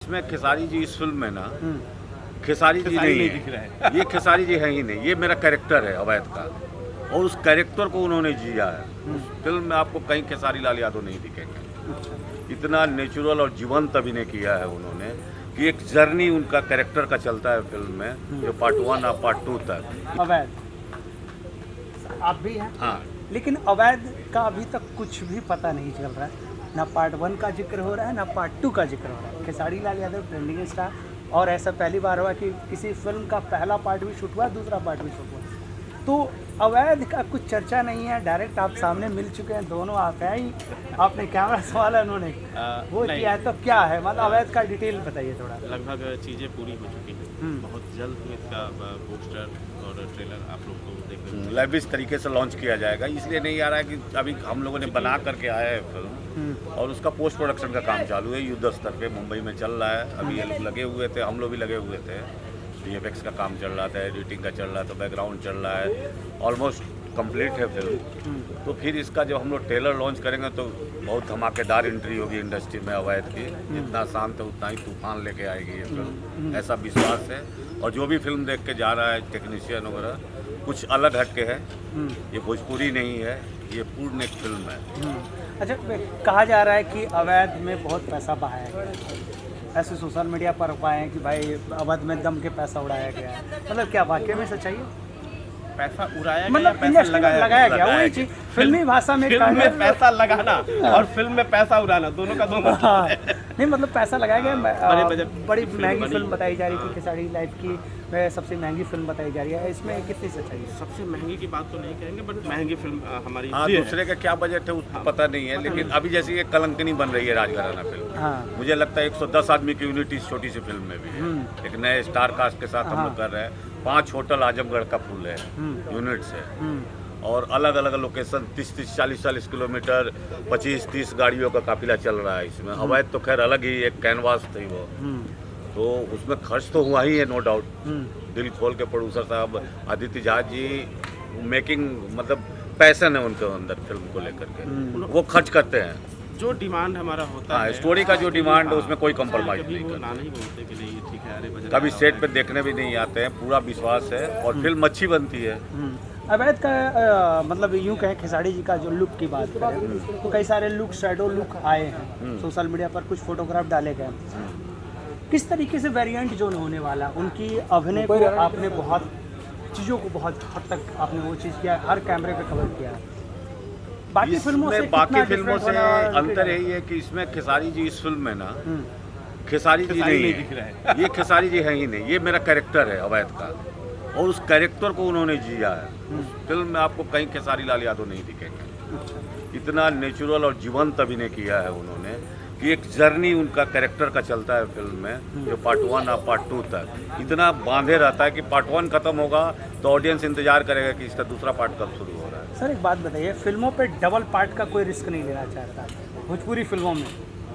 इसमें खेसारी जी इस फिल्म में ना खेसारी जी नहीं दिख रहा है। ये खेसारी जी है ही नहीं, ये मेरा कैरेक्टर है अवैध का, और उस कैरेक्टर को उन्होंने जिया है। उस फिल्म में आपको कहीं खेसारी लाल यादव नहीं दिखेंगे। इतना नेचुरल और जीवंत अभिनय किया है उन्होंने कि एक जर्नी उनका कैरेक्टर का चलता है फिल्म में, जो पार्ट 1 और पार्ट 2 तक। अवैध आप भी हैं, हाँ, लेकिन अवैध का अभी तक कुछ भी पता नहीं चल रहा है। ना पार्ट 1 का जिक्र हो रहा है, ना पार्ट 2 का जिक्र हो रहा है। खेसारी लाल यादव ट्रेंडिंग स्टार, और ऐसा पहली बार हुआ कि किसी फिल्म का पहला पार्ट भी शूट हुआ, दूसरा पार्ट भी शूट हुआ। तो अवैध का कुछ चर्चा नहीं है, डायरेक्ट आप सामने मिल चुके हैं, दोनों आप हैं ही, आपने कैमरा संभाला, उन्होंने वो नहीं। किया है, तो क्या है मतलब अवैध का डिटेल बताइए थोड़ा। लगभग चीज़ें पूरी हो चुकी हैं। बहुत जल्द ही इसका पोस्टर और ट्रेलर आप लोग को देखने को लाइव इस तरीके से लॉन्च किया जाएगा। इसलिए नहीं आ रहा है कि अभी हम लोगों ने बना करके आया है फिल्म, और उसका पोस्ट प्रोडक्शन का काम चालू है, युद्ध स्तर पे मुंबई में चल रहा है। अभी ये लोग लगे हुए थे, हम लोग भी लगे हुए थे। VFX का काम चल रहा था, एडिटिंग का चल रहा था, बैकग्राउंड चल रहा है, ऑलमोस्ट कंप्लीट है फिल्म। तो फिर इसका जब हम लोग ट्रेलर लॉन्च करेंगे तो बहुत धमाकेदार एंट्री होगी इंडस्ट्री में अवैध की। जितना शांत है उतना ही तूफान लेके आएगी ये फिल्म, ऐसा विश्वास है। और जो भी फिल्म देख के जा रहा है टेक्नीशियन वगैरह, कुछ अलग हटके है। ये भोजपुरी नहीं है, ये पूर्ण एक फिल्म है। अच्छा, कहा जा रहा है कि अवैध में बहुत पैसा बहाया गया, ऐसे सोशल मीडिया पर पाए हैं कि भाई अवैध में दम के पैसा उड़ाया गया है। मतलब क्या वाकई में सच्चाई है? पैसा उड़ाया गया, मतलब पैसा इंडस्ट्री में लगाया गया, वही गया। चीज फिल्मी भाषा में फिल्म में पैसा लगाना और फिल्म में पैसा उड़ाना दोनों का दोनों हाँ, नहीं मतलब पैसा लगाया गया। बड़े बजट बड़ी फिल्म महंगी बनी। फिल्म बताई जा रही थी, खेसारी लाइफ की सबसे महंगी फिल्म बताई जा रही है। इसमें कितनी सच्चाई है? सबसे महंगी की बात तो नहीं कहेंगे, बट महंगी फिल्म हमारी हाँ, ये है। दूसरे का क्या बजट है उसको पता नहीं है, लेकिन अभी जैसे ये कलंकनी बन रही है राजघराना फिल्म, हाँ, मुझे लगता है 110 आदमी की यूनिट इस छोटी सी फिल्म में भी है। एक नए स्टार कास्ट के साथ हम लोग कर रहे हैं। 5 होटल आजमगढ़ का फुल है यूनिट से, और अलग अलग लोकेशन 30-30, 40-40 किलोमीटर, 25-30 गाड़ियों का काफिला चल रहा है इसमें। अवैध तो खैर अलग ही एक कैनवास थी वो, तो उसमें खर्च तो हुआ ही है, नो डाउट। दिल खोल के प्रोड्यूसर साहब आदित्य झा जी, मेकिंग मतलब पैशन है उनके अंदर फिल्म को लेकर के, वो खर्च करते हैं। जो डिमांड हमारा होता हाँ, है, स्टोरी का जो डिमांड है उसमें कोई कभी कम्प्रोमाइज कभी नहीं वो करते। ना नहीं बोलते कि नहीं ठीक है, अरे बजट कभी ज़्यादा सेट हो पे गया। देखने भी नहीं आते हैं, पूरा विश्वास है और फिल्म अच्छी बनती है। अवैध का मतलब यूं कहें, खेसारी जी का जो लुक की बात करें तो कई सारे लुक, शैडो लुक आए हैं सोशल मीडिया पर, कुछ फोटोग्राफ डाले गए। किस तरीके से वेरिएंट जो होने वाला, उनकी अभिनय को आपने बहुत चीज़ों को बहुत हद तक आपने वो चीज़ किया, हर कैमरे पे कवर किया। बाकी फिल्मों से इसमें बाकी कितना फिल्मों different से होने वाला है? अंतर यही है कि इसमें खेसारी जी इस फिल्म में ना खेसारी जी खेसारी नहीं नहीं है। दिख रहा ये खेसारी जी है ही नहीं, ये मेरा कैरेक्टर है अवैध का, और उस कैरेक्टर को उन्होंने जिया है। उस फिल्म में आपको कहीं खेसारी लाल यादव नहीं दिखेंगे। इतना नेचुरल और जीवंत अभिनय किया है उन्होंने कि एक जर्नी उनका कैरेक्टर का चलता है फिल्म में, जो पार्ट 1 और पार्ट 2 तक इतना बांधे रहता है कि पार्ट 1 खत्म होगा तो ऑडियंस इंतजार करेगा कि इसका दूसरा पार्ट कब शुरू हो रहा है। सर एक बात बताइए, फिल्मों पे डबल पार्ट का कोई रिस्क नहीं लेना चाहता भोजपुरी फिल्मों में,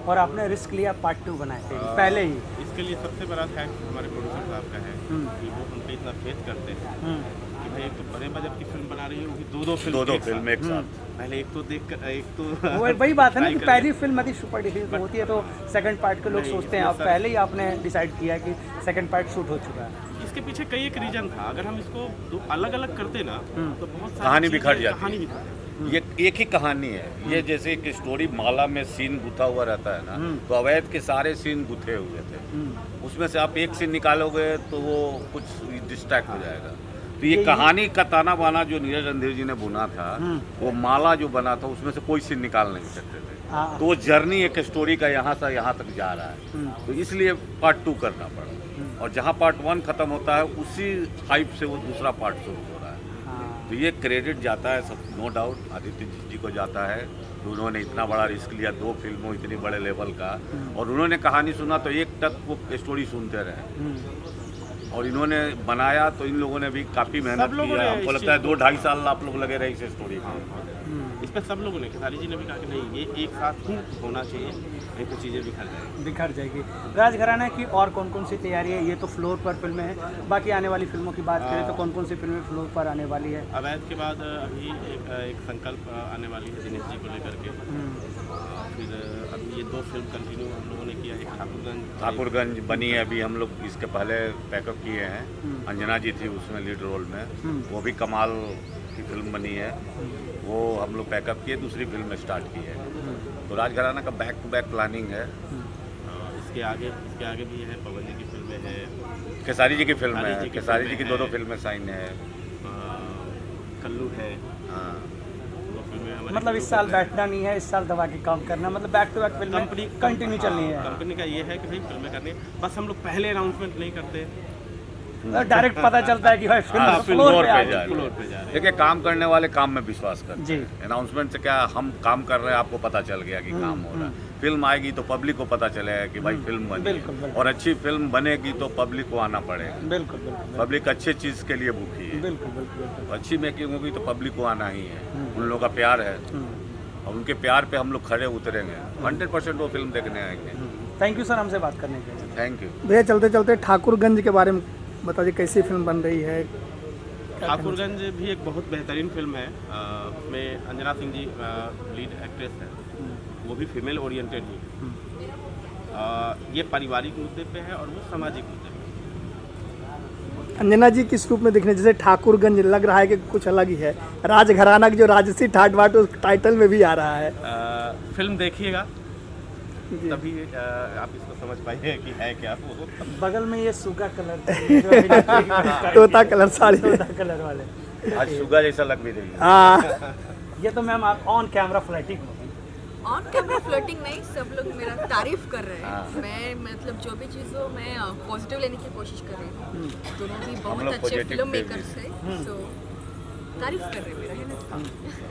और आपने रिस्क लिया पार्ट 2 बनाए थे पहले ही। इसके लिए सबसे बड़ा थैंक्स हमारे प्रोड्यूसर साहब का है कि वो हम पे इतना फेथ करते हैं कि भाई एक तो बड़े बजट की फिल्म बना रही है, वो भी दो फिल्म एक साथ। पहले एक तो देख कर एक तो वही बात है ना कि try कर पहली फिल्म यदि सुपर हिट होती है तो सेकंड पार्ट के लोग नहीं, सोचते हैं, अब सर। पहले ही आपने डिसाइड किया कि सेकंड पार्ट शूट हो चुका है। इसके पीछे कई एक रीजन था। अगर हम इसको दो अलग अलग करते ना तो बहुत सारी कहानी चीज़ें- बिखर जाती कहानी है। बिखर जाती। ये एक ही कहानी है। ये जैसे एक स्टोरी माला में सीन गुथा हुआ रहता है ना, तो अवैध के सारे सीन गुथे हुए थे। उसमें से आप एक सीन निकालोगे तो वो कुछ डिस्ट्रैक्ट हो जाएगा। तो ये कहानी का ताना बाना जो नीरज रणधीर जी ने बुना था, वो माला जो बना था उसमें से कोई सीन निकाल नहीं सकते थे। हाँ। तो वो जर्नी एक स्टोरी का यहाँ से यहाँ तक जा रहा है, तो इसलिए पार्ट 2 करना पड़ा। और जहाँ पार्ट 1 खत्म होता है उसी हाइप से वो दूसरा पार्ट शुरू हो रहा है। हाँ। तो ये क्रेडिट जाता है सब, नो डाउट आदित्य जी को जाता है कि उन्होंने इतना बड़ा रिस्क लिया, 2 फिल्मों इतनी बड़े लेवल का, और उन्होंने कहानी सुना तो एक तक वो स्टोरी सुनते रहे, और इन्होंने बनाया तो इन लोगों ने भी काफ़ी मेहनत सब लोगों की है। ने हमको इस लगता है चीज़ 2-2.5 साल आप लोग लगे रहे इस स्टोरी में। इस पर सब लोगों ने, खेसारी जी ने भी कहा कि नहीं ये एक साथ ही होना चाहिए, नहीं तो चीज़ें बिखर जाएंगी। बिखर जाएगी। राजघराना की और कौन कौन सी तैयारी है? ये तो फ्लोर पर फिल्में हैं, बाकी आने वाली फिल्मों की बात करें तो कौन कौन सी फिल्में फ्लोर पर आने वाली है? अवैध के बाद अभी एक संकल्प आने वाली है दिनेश जी को लेकर के। फिर अभी ये 2 फिल्म कंटिन्यू हम लोगों ने किया है, एक ठाकुरगंज बनी है अभी, हम लोग इसके पहले पैकअप किए हैं। अंजना जी थी उसमें लीड रोल में, वो भी कमाल की फिल्म बनी है, वो हम लोग पैकअप किए, दूसरी फिल्म स्टार्ट की है। तो राजघराना का बैक टू बैक प्लानिंग है। इसके आगे भी है, पवन जी की फिल्में हैं, खेसारी जी की फिल्म खेसारी है, जी की खेसारी जी की फिल्में दो हैं। फिल्में साइन है। कल्लू है, हाँ, वो फिल्में हमारे मतलब इस साल बैठना नहीं है, इस साल दबा के काम करना, मतलब back to back film continue चलनी है। कंपनी का ये है कि भाई फिल्में करनी है, बस हम लोग पहले अनाउंसमेंट नहीं करते, डायरेक्ट पता चलता है कि भाई फिल्म हाँ, फ्लोर फ्लोर पे आ पे गई। जा फ्लोर पे जा रहे हैं। देखिए, काम करने वाले काम में विश्वास करते जी। हैं। अनाउंसमेंट से क्या, हम काम कर रहे हैं, आपको पता चल गया कि काम हो रहा है। फिल्म आएगी तो पब्लिक को पता चलेगा कि भाई फिल्म बनी बिल्कुल, है। बिल्कुल। और अच्छी फिल्म बनेगी तो पब्लिक को आना पड़ेगा। बिल्कुल बिल्कुल पब्लिक अच्छी चीज़ के लिए भूखी है। बिल्कुल बिल्कुल बिल्कुल। अच्छी मेकिंग होगी तो पब्लिक को आना ही है। उन लोगों का प्यार है, और उनके प्यार पे हम लोग खड़े उतरेंगे। 100% वो फिल्म देखने आएंगे। थैंक यू सर हमसे बात करने के लिए। Thank you. भैया चलते चलते ठाकुरगंज के बारे में बताइए, कैसी फिल्म बन रही है? ठाकुरगंज भी एक बहुत बेहतरीन फिल्म है, उसमें अंजना सिंह जी लीड एक्ट्रेस है, वो भी फीमेल ओरिएंटेड ही है। ये पारिवारिक मुद्दे पे है और वो सामाजिक मुद्दे पे अंजना जी किस रूप में दिखने, जैसे ठाकुरगंज लग रहा है कि कुछ अलग ही है, राजघराना की जो राजसी ठाट बाट उस टाइटल में भी आ रहा है। है। फिल्म देखिएगा जी। तभी आप इसको समझ पाइए कि है क्या वो। बगल में ये सुगा कलर तोता कलर साड़ी। तोता कलर वाले, आज सुगा जैसा लग भी रही है। हाँ, ये तो मैम आप ऑन कैमरा फ्लर्टिंग हो गई। ऑन कैमरा फ्लर्टिंग नहीं, सब लोग मेरा तारीफ कर रहे हाँ। हैं। मैं मतलब जो भी चीज़ हो मैं पॉजिटिव लेने की कोशिश कर रही हूँ। दोनों भी हम बहुत लोग अच्छे positive फिल्म पे मेकर्स हैं, सो तारीफ कर रहे हैं मेरा, है ना।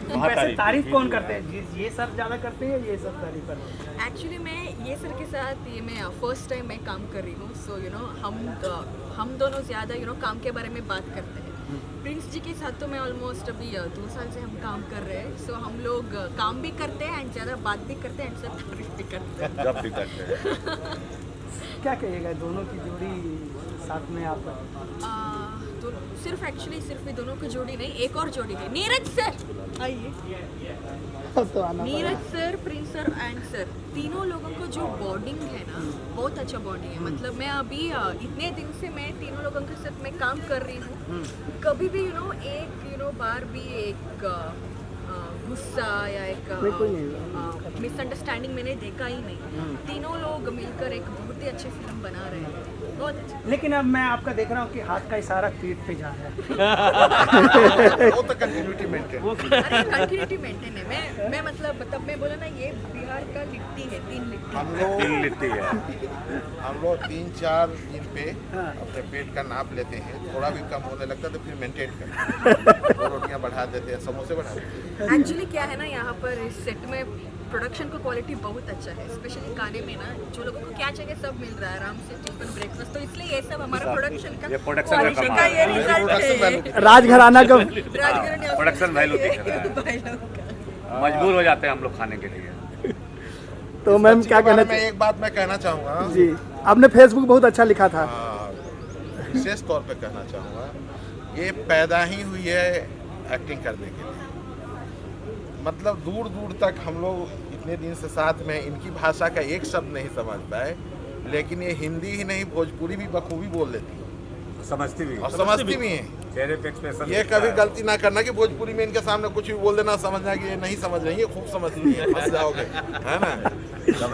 बहुत वैसे तारीफ कौन कीजिए। करते हैं, ये सर ज़्यादा करते हैं, ये सब तारीफ करते हैं? एक्चुअली मैं ये सर के साथ ये मैं फर्स्ट टाइम मैं काम कर रही हूँ, सो यू नो हम दोनों ज़्यादा यू नो काम के बारे में बात करते हैं। प्रिंस जी के साथ तो मैं ऑलमोस्ट अभी 2 साल से हम काम कर रहे हैं, सो हम लोग काम भी करते हैं एंड ज़्यादा बात भी करते हैं एंड सब तारीफ भी करते हैं। जब भी करते हैं। क्या कहिएगा दोनों की जोड़ी साथ में आप? तो सिर्फ ये दोनों की जोड़ी नहीं, एक और जोड़ी है, नीरज सर आइए। तो आना Neeraj sir, Prince sir and sir, तीनों लोगों को जो बॉन्डिंग है ना, बहुत अच्छा बॉन्डिंग है। मतलब मैं अभी इतने दिन से मैं तीनों लोगों के साथ मैं काम कर रही हूँ, कभी भी बार भी एक गुस्सा या एक मिसअंडरस्टैंडिंग मैंने देखा ही नहीं। तीनों लोग मिलकर एक बहुत ही अच्छी फिल्म बना रहे हैं, बहुत अच्छी। लेकिन अब मैं आपका देख रहा हूँ कि हाथ का इशारा पीठ पे जा रहा है। अरे कंटिन्यूटी मेंटेन है। मैं मतलब तब मैं बोला ना, ये बिहार का लिट्टी है, 3 लिट्टी। हम लोग 3 लिट्टी है। हम लोग 3-4 दिन पे हाँ। अपने पेट का नाप लेते हैं, थोड़ा भी कम होने लगता है तो फिर मेंटेन करते हैं। 2 रोटियां बढ़ा देते हैं, समोसे बढ़ा देते हैं। एक्चुअली क्या है ना, यहाँ पर इस सेट में प्रोडक्शन का क्वालिटी बहुत अच्छा है, स्पेशली खाने में ना जो लोगों को क्या चाहिए सब मिल रहा है आराम से, टिफिन ब्रेकफास्ट, तो इसलिए ये सब हमारा प्रोडक्शन का ये production का quality कमाल का ये है। रिजल्ट है। राजघराना का प्रोडक्शन वैल्यू दिख रहा है। भाई लोग का। मजबूर हो जाते हैं हम लोग खाने के लिए। तो मैम क्या इसके बारे कहना में एक बात मैं कहना चाहूँगा, जी, आपने फेसबुक बहुत अच्छा लिखा था। विशेष तौर पे कहना चाहूँगा, ये पैदा ही हुई है एक्टिंग करने के लिए। मतलब दूर दूर तक हम लोग इतने दिन से साथ में, इनकी भाषा का एक शब्द नहीं समझ पाए, लेकिन ये हिंदी ही नहीं भोजपुरी भी बखूबी बोल लेती है समझती भी और समझती भी हैं। चेहरे पे एक्सप्रेशन ये कभी गलती ना करना कि भोजपुरी में इनके सामने कुछ भी बोल देना, समझना कि ये नहीं समझ रही है, खूब समझती है, फंस जाओगे, है ना।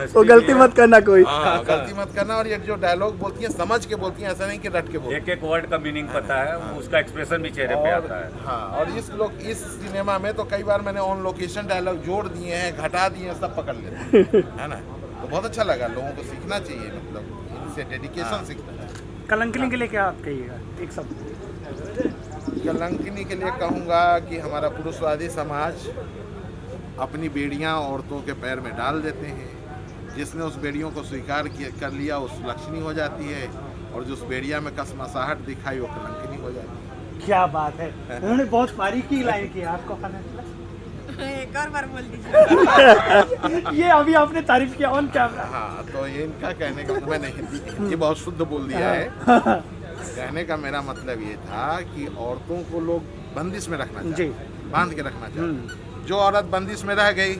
तो गलती मत करना कोई। हाँ, गलती मत करना। और ये जो डायलॉग बोलती हैं समझ के बोलती हैं, ऐसा नहीं कि रट के बोलती हैं। एक वर्ड का मीनिंग पता है, उसका एक्सप्रेशन भी चेहरे पे आता है। हाँ, और इस सिनेमा में तो कई बार मैंने ऑन लोकेशन डायलॉग जोड़ दिए हैं, घटा दिए हैं, सब पकड़ लेते हैं, है ना। तो बहुत अच्छा लगा, लोगों को सीखना चाहिए, मतलब इनसे डेडिकेशन सीखना चाहिए। कलंकनी के लिए क्या आप कहिएगा एक शब्द? कलंकनी के लिए कहूँगा कि हमारा पुरुषवादी समाज अपनी बेड़ियाँ औरतों के पैर में डाल देते हैं। जिसने उस बेड़ियों को स्वीकार कर लिया वो सुलक्षणी हो जाती है, और जो उस बेड़िया में कसमसाहट दिखाई वो कलंकनी हो जाती है। क्या बात है, उन्होंने बहुत बारीकी लाइन की, आपको पता चला? एक और बार बोल दीजिए। ये अभी आपने तारीफ किया ऑन कैमरा। हाँ, तो ये इनका कहने का, मैंने हिंदी बहुत शुद्ध बोल दिया है। कहने का मेरा मतलब ये था कि औरतों को लोग बंदिश में रखना चाहते हैं, बांध के रखना चाहते हैं। जो औरत बंदिश में रह गई